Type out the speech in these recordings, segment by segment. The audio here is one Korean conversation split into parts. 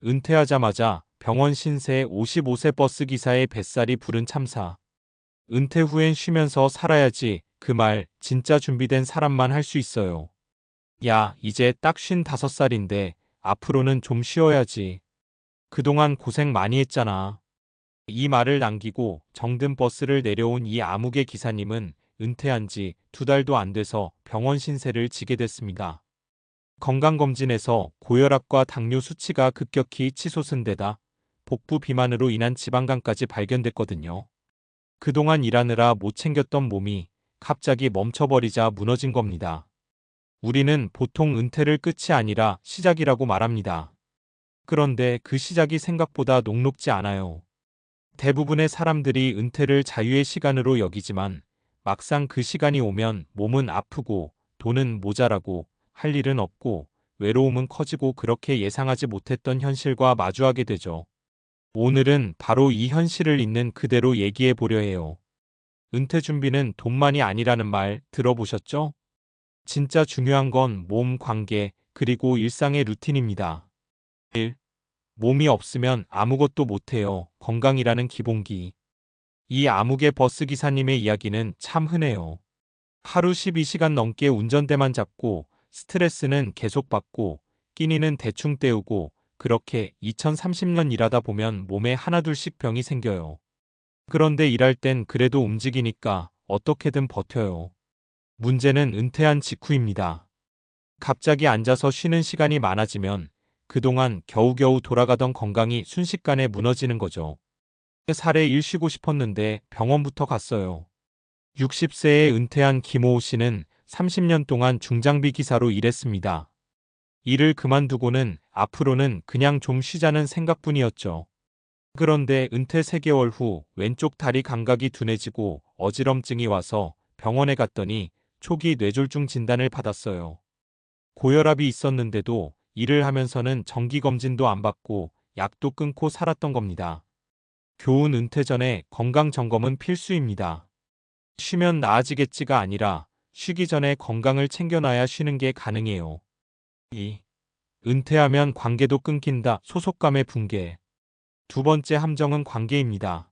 은퇴하자마자 병원 신세 55세 버스기사의 뱃살이 부른 참사. 은퇴 후엔 쉬면서 살아야지. 그 말 진짜 준비된 사람만 할 수 있어요. 야, 이제 딱 55살인데 앞으로는 좀 쉬어야지. 그동안 고생 많이 했잖아. 이 말을 남기고 정든 버스를 내려온 이 암흑의 기사님은 은퇴한 지 2달도 안 돼서 병원 신세를 지게 됐습니다. 건강검진에서 고혈압과 당뇨 수치가 급격히 치솟은 데다 복부 비만으로 인한 지방간까지 발견됐거든요. 그동안 일하느라 못 챙겼던 몸이 갑자기 멈춰버리자 무너진 겁니다. 우리는 보통 은퇴를 끝이 아니라 시작이라고 말합니다. 그런데 그 시작이 생각보다 녹록지 않아요. 대부분의 사람들이 은퇴를 자유의 시간으로 여기지만 막상 그 시간이 오면 몸은 아프고 돈은 모자라고 할 일은 없고 외로움은 커지고 그렇게 예상하지 못했던 현실과 마주하게 되죠. 오늘은 바로 이 현실을 있는 그대로 얘기해 보려 해요. 은퇴 준비는 돈만이 아니라는 말 들어보셨죠? 진짜 중요한 건 몸 관계 그리고 일상의 루틴입니다. 1. 몸이 없으면 아무것도 못해요. 건강이라는 기본기. 이 암흑의 버스 기사님의 이야기는 참 흔해요. 하루 12시간 넘게 운전대만 잡고 스트레스는 계속 받고 끼니는 대충 때우고 그렇게 2030년 일하다 보면 몸에 하나둘씩 병이 생겨요. 그런데 일할 땐 그래도 움직이니까 어떻게든 버텨요. 문제는 은퇴한 직후입니다. 갑자기 앉아서 쉬는 시간이 많아지면 그동안 겨우겨우 돌아가던 건강이 순식간에 무너지는 거죠. 살에 일 쉬고 싶었는데 병원부터 갔어요. 60세에 은퇴한 김호우 씨는 30년 동안 중장비 기사로 일했습니다. 일을 그만두고는 앞으로는 그냥 좀 쉬자는 생각뿐이었죠. 그런데 은퇴 3개월 후 왼쪽 다리 감각이 둔해지고 어지럼증이 와서 병원에 갔더니 초기 뇌졸중 진단을 받았어요. 고혈압이 있었는데도 일을 하면서는 정기검진도 안 받고 약도 끊고 살았던 겁니다. 교훈 은퇴 전에 건강점검은 필수입니다. 쉬면 나아지겠지가 아니라 쉬기 전에 건강을 챙겨놔야 쉬는 게 가능해요. 2. 은퇴하면 관계도 끊긴다. 소속감의 붕괴. 두 번째 함정은 관계입니다.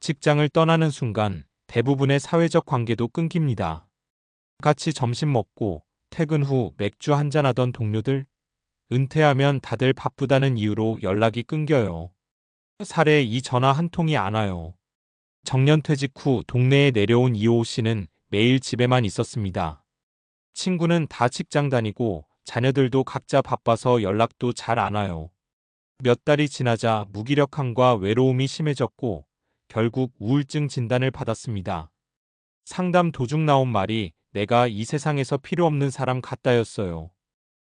직장을 떠나는 순간 대부분의 사회적 관계도 끊깁니다. 같이 점심 먹고 퇴근 후 맥주 한잔하던 동료들, 은퇴하면 다들 바쁘다는 이유로 연락이 끊겨요. 살에 이 전화 한 통이 안 와요. 정년퇴직 후 동네에 내려온 이호우 씨는 매일 집에만 있었습니다. 친구는 다 직장 다니고 자녀들도 각자 바빠서 연락도 잘 안 와요. 몇 달이 지나자 무기력함과 외로움이 심해졌고 결국 우울증 진단을 받았습니다. 상담 도중 나온 말이 내가 이 세상에서 필요 없는 사람 같다였어요.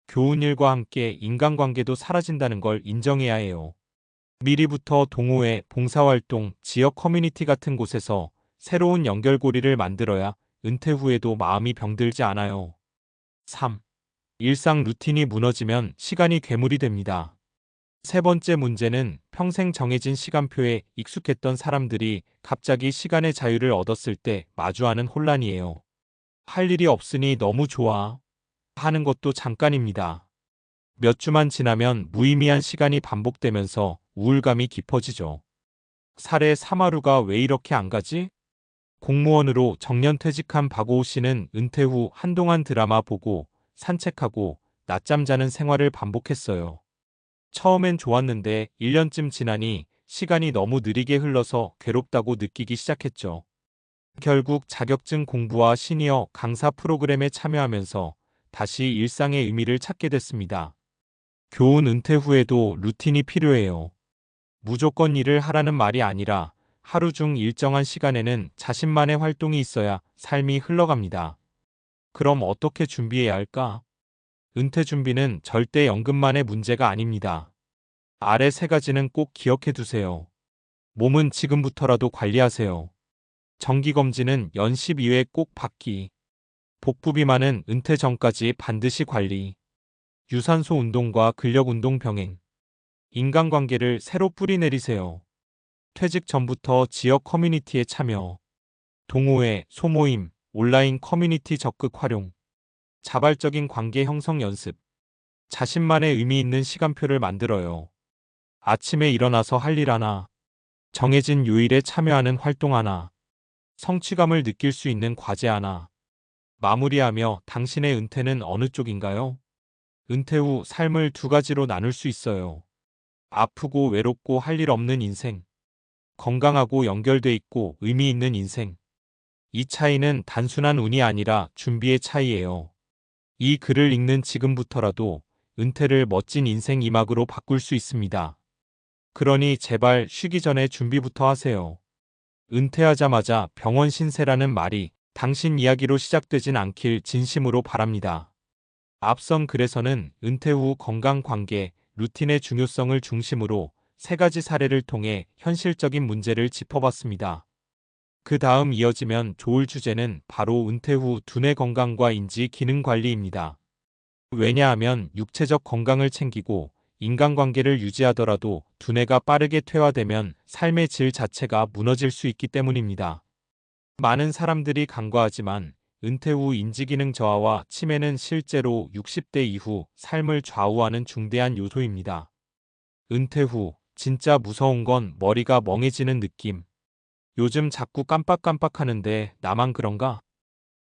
교훈 일과 함께 인간관계도 사라진다는 걸 인정해야 해요. 미리부터 동호회, 봉사활동, 지역 커뮤니티 같은 곳에서 새로운 연결고리를 만들어야 은퇴 후에도 마음이 병들지 않아요. 3. 일상 루틴이 무너지면 시간이 괴물이 됩니다. 세 번째 문제는 평생 정해진 시간표에 익숙했던 사람들이 갑자기 시간의 자유를 얻었을 때 마주하는 혼란이에요. 할 일이 없으니 너무 좋아 하는 것도 잠깐입니다. 몇 주만 지나면 무의미한 시간이 반복되면서 우울감이 깊어지죠. 살에 사마루가 왜 이렇게 안 가지? 공무원으로 정년퇴직한 박오우 씨는 은퇴 후 한동안 드라마 보고 산책하고 낮잠 자는 생활을 반복했어요. 처음엔 좋았는데 1년쯤 지나니 시간이 너무 느리게 흘러서 괴롭다고 느끼기 시작했죠. 결국 자격증 공부와 시니어 강사 프로그램에 참여하면서 다시 일상의 의미를 찾게 됐습니다. 교훈 은퇴 후에도 루틴이 필요해요. 무조건 일을 하라는 말이 아니라 하루 중 일정한 시간에는 자신만의 활동이 있어야 삶이 흘러갑니다. 그럼 어떻게 준비해야 할까? 은퇴 준비는 절대 연금만의 문제가 아닙니다. 아래 3가지는 꼭 기억해 두세요. 몸은 지금부터라도 관리하세요. 정기검진은 연 12회 꼭 받기. 복부 비만은 은퇴 전까지 반드시 관리. 유산소 운동과 근력 운동 병행. 인간관계를 새로 뿌리내리세요. 퇴직 전부터 지역 커뮤니티에 참여. 동호회, 소모임, 온라인 커뮤니티 적극 활용. 자발적인 관계 형성 연습. 자신만의 의미 있는 시간표를 만들어요. 아침에 일어나서 할 일 하나, 정해진 요일에 참여하는 활동 하나, 성취감을 느낄 수 있는 과제 하나. 마무리하며 당신의 은퇴는 어느 쪽인가요? 은퇴 후 삶을 두 가지로 나눌 수 있어요. 아프고 외롭고 할 일 없는 인생. 건강하고 연결돼 있고 의미 있는 인생. 이 차이는 단순한 운이 아니라 준비의 차이예요. 이 글을 읽는 지금부터라도 은퇴를 멋진 인생 이막으로 바꿀 수 있습니다. 그러니 제발 쉬기 전에 준비부터 하세요. 은퇴하자마자 병원 신세라는 말이 당신 이야기로 시작되진 않길 진심으로 바랍니다. 앞선 글에서는 은퇴 후 건강 관계, 루틴의 중요성을 중심으로 세 가지 사례를 통해 현실적인 문제를 짚어봤습니다. 그 다음 이어지면 좋을 주제는 바로 은퇴 후 두뇌 건강과 인지 기능 관리입니다. 왜냐하면 육체적 건강을 챙기고 인간관계를 유지하더라도 두뇌가 빠르게 퇴화되면 삶의 질 자체가 무너질 수 있기 때문입니다. 많은 사람들이 간과하지만 은퇴 후 인지기능 저하와 치매는 실제로 60대 이후 삶을 좌우하는 중대한 요소입니다. 은퇴 후 진짜 무서운 건 머리가 멍해지는 느낌. 요즘 자꾸 깜빡깜빡하는데 나만 그런가?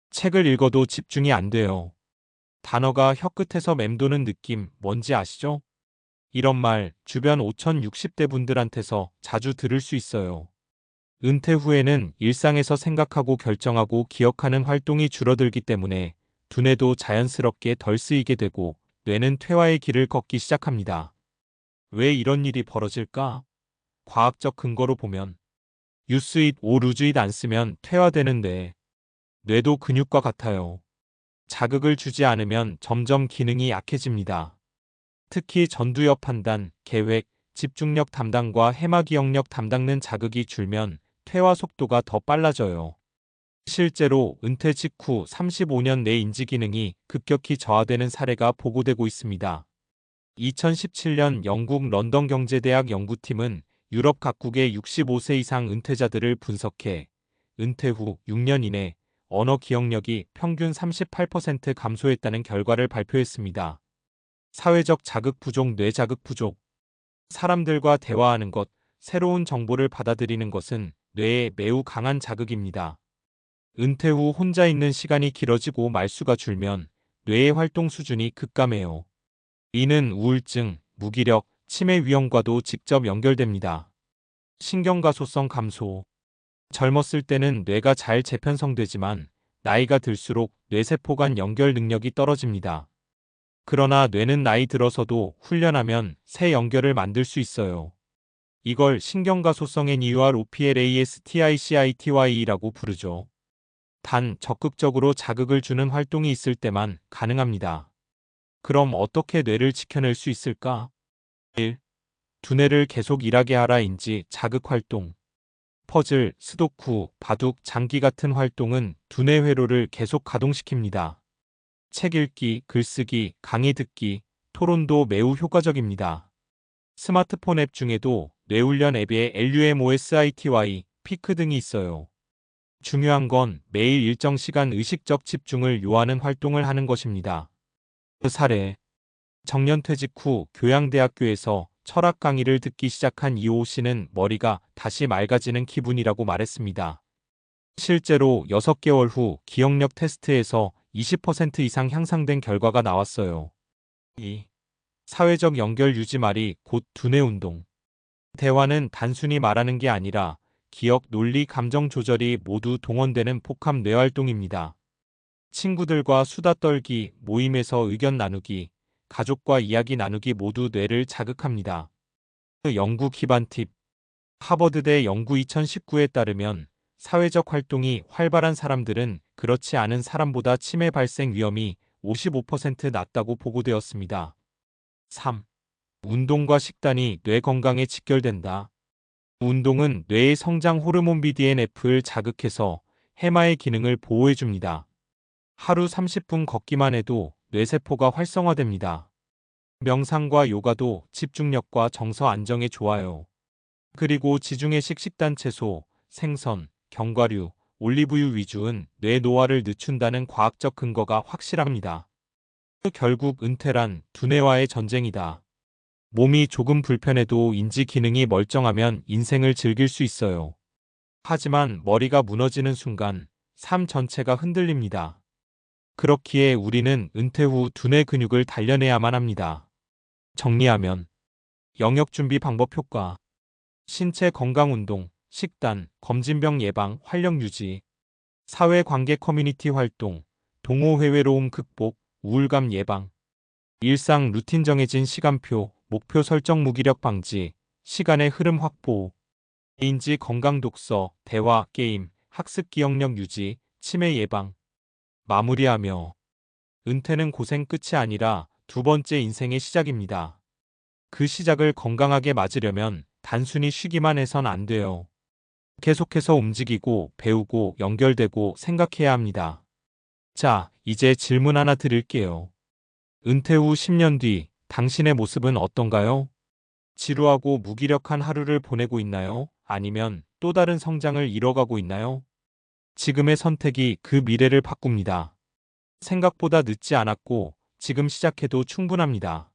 책을 읽어도 집중이 안 돼요. 단어가 혀끝에서 맴도는 느낌 뭔지 아시죠? 이런 말 주변 5060대 분들한테서 자주 들을 수 있어요. 은퇴 후에는 일상에서 생각하고 결정하고 기억하는 활동이 줄어들기 때문에 두뇌도 자연스럽게 덜 쓰이게 되고 뇌는 퇴화의 길을 걷기 시작합니다. 왜 이런 일이 벌어질까? 과학적 근거로 보면 유스잇 오 루즈잇 안 쓰면 퇴화되는데 뇌도 근육과 같아요. 자극을 주지 않으면 점점 기능이 약해집니다. 특히 전두엽 판단, 계획, 집중력 담당과 해마기억력 담당는 자극이 줄면 퇴화 속도가 더 빨라져요. 실제로 은퇴 직후 35년 내 인지 기능이 급격히 저하되는 사례가 보고되고 있습니다. 2017년 영국 런던 경제대학 연구팀은 유럽 각국의 65세 이상 은퇴자들을 분석해 은퇴 후 6년 이내 언어 기억력이 평균 38% 감소했다는 결과를 발표했습니다. 사회적 자극 부족, 뇌 자극 부족. 사람들과 대화하는 것, 새로운 정보를 받아들이는 것은 뇌에 매우 강한 자극입니다. 은퇴 후 혼자 있는 시간이 길어지고 말수가 줄면 뇌의 활동 수준이 급감해요. 이는 우울증, 무기력, 치매 위험과도 직접 연결됩니다. 신경가소성 감소. 젊었을 때는 뇌가 잘 재편성되지만 나이가 들수록 뇌세포 간 연결 능력이 떨어집니다. 그러나 뇌는 나이 들어서도 훈련하면 새 연결을 만들 수 있어요. 이걸 신경가소성 NeuroPlasticity라고 부르죠. 단 적극적으로 자극을 주는 활동이 있을 때만 가능합니다. 그럼 어떻게 뇌를 지켜낼 수 있을까? 1. 두뇌를 계속 일하게 하라 인지 자극 활동. 퍼즐, 스도쿠, 바둑, 장기 같은 활동은 두뇌 회로를 계속 가동시킵니다. 책 읽기, 글쓰기, 강의 듣기, 토론도 매우 효과적입니다. 스마트폰 앱 중에도 뇌훈련 앱에 LUMOSITY, 피크 등이 있어요. 중요한 건 매일 일정 시간 의식적 집중을 요하는 활동을 하는 것입니다. 그 사례. 정년퇴직 후 교양대학교에서 철학 강의를 듣기 시작한 이호 씨는 머리가 다시 맑아지는 기분이라고 말했습니다. 실제로 6개월 후 기억력 테스트에서 20% 이상 향상된 결과가 나왔어요. 2. 사회적 연결 유지 말이 곧 두뇌 운동. 대화는 단순히 말하는 게 아니라 기억, 논리, 감정 조절이 모두 동원되는 복합 뇌활동입니다. 친구들과 수다 떨기, 모임에서 의견 나누기, 가족과 이야기 나누기 모두 뇌를 자극합니다. 연구 기반 팁. 하버드대 연구 2019에 따르면 사회적 활동이 활발한 사람들은 그렇지 않은 사람보다 치매 발생 위험이 55% 낮다고 보고되었습니다. 3. 운동과 식단이 뇌 건강에 직결된다. 운동은 뇌의 성장 호르몬 BDNF를 자극해서 해마의 기능을 보호해줍니다. 하루 30분 걷기만 해도 뇌세포가 활성화됩니다. 명상과 요가도 집중력과 정서 안정에 좋아요. 그리고 지중해식 식단 채소, 생선, 견과류, 올리브유 위주는 뇌 노화를 늦춘다는 과학적 근거가 확실합니다. 결국 은퇴란 두뇌와의 전쟁이다. 몸이 조금 불편해도 인지 기능이 멀쩡하면 인생을 즐길 수 있어요. 하지만 머리가 무너지는 순간 삶 전체가 흔들립니다. 그렇기에 우리는 은퇴 후 두뇌 근육을 단련해야만 합니다. 정리하면 영역 준비 방법 효과, 신체 건강 운동, 식단, 검진병 예방, 활력 유지, 사회관계 커뮤니티 활동, 동호회 외로움 극복, 우울감 예방, 일상 루틴 정해진 시간표, 목표 설정 무기력 방지, 시간의 흐름 확보, 인지 건강 독서, 대화, 게임, 학습 기억력 유지, 치매 예방. 마무리하며 은퇴는 고생 끝이 아니라 두 번째 인생의 시작입니다. 그 시작을 건강하게 맞으려면 단순히 쉬기만 해선 안 돼요. 계속해서 움직이고 배우고 연결되고 생각해야 합니다. 자, 이제 질문 하나 드릴게요. 은퇴 후 10년 뒤 당신의 모습은 어떤가요? 지루하고 무기력한 하루를 보내고 있나요? 아니면 또 다른 성장을 이뤄가고 있나요? 지금의 선택이 그 미래를 바꿉니다. 생각보다 늦지 않았고 지금 시작해도 충분합니다.